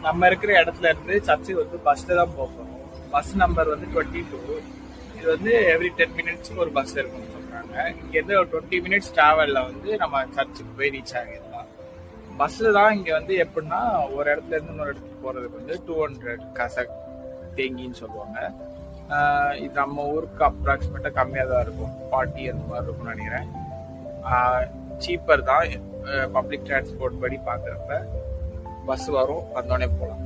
நம்ம இருக்கிற இடத்துல இருந்து சர்ச்சு வந்து பஸ்ல தான் போகணும். பஸ் நம்பர் வந்து 22. இது வந்து எவ்ரி 10 மினிட்ஸ்க்கு ஒரு பஸ் இருக்கும்னு சொல்றாங்க. இங்க இருந்து ஒரு 20 மினிட்ஸ் டிராவல்ல வந்து நம்ம சர்ச்சுக்கு போய் ரீச் ஆகிடலாம். பஸ்ல தான் இங்க வந்து எப்படின்னா ஒரு இடத்துல இருந்து இன்னொரு இடத்துக்கு போறதுக்கு வந்து 200 கசக் தேங்கின்னு சொல்லுவாங்க. இது நம்ம ஊருக்கு அப்ராக்சிமேட்டா கம்மியாக தான் இருக்கும், 40 அந்த மாதிரி இருக்கும்னு நினைக்கிறேன். சீப்பர் தான். பப்ளிக் டிரான்ஸ்போர்ட் படி பார்க்குறப்ப பஸ் வரும், வந்தோடனே போகலாம்.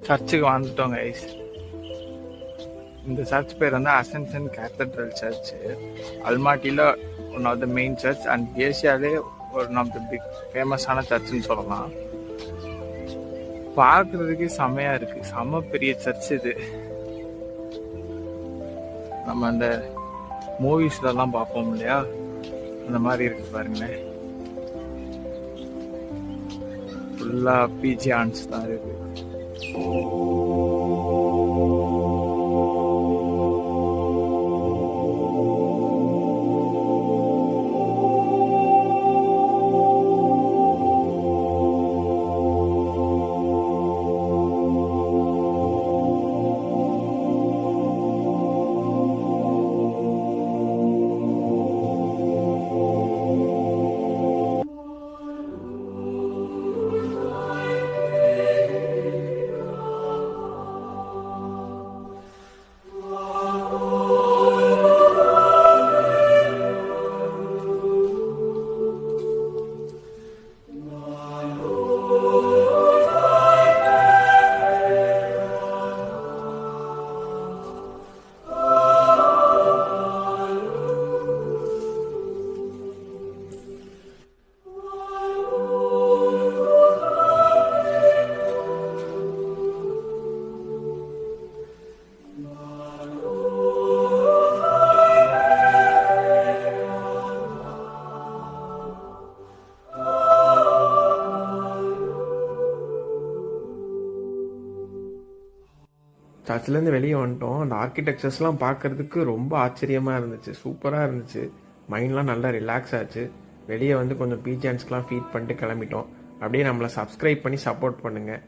சர்ச்சுக்கு வந்துட்டோங்க ஐஸ். இந்த சர்ச் பேர் வந்து அசென்ஷன் கேத்தட்ரல் சர்ச். அல்மாட்டியில் one of the main church and ஏசியாவிலே ஒன் ஆஃப் த பிக் ஃபேமஸான சர்ச்சுன்னு சொல்லலாம். பார்க்குறதுக்கே செம்மையாக இருக்குது, செம்ம பெரிய சர்ச் இது. நம்ம அந்த மூவிஸ்லாம் பார்ப்போம் இல்லையா, அந்த மாதிரி இருக்கு பாருங்களேன். ஃபுல்லாக பிஜியான்ஸ் தான் இருக்குது. சர்ச்சிலேருந்து வெளியே வந்துட்டோம். அந்த ஆர்கிடெக்சர்ஸ்லாம் பார்க்கறதுக்கு ரொம்ப ஆச்சரியமாக இருந்துச்சு, சூப்பராக இருந்துச்சு. மைண்ட்லாம் நல்லா ரிலாக்ஸ் ஆச்சு. வெளியே வந்து கொஞ்சம் பீச் ஹேண்ட்ஸ்க்கெலாம் ஃபீட் பண்ணிட்டு கிளம்பிட்டோம். அப்படியே நம்மளை சப்ஸ்கிரைப் பண்ணி சப்போர்ட் பண்ணுங்கள்.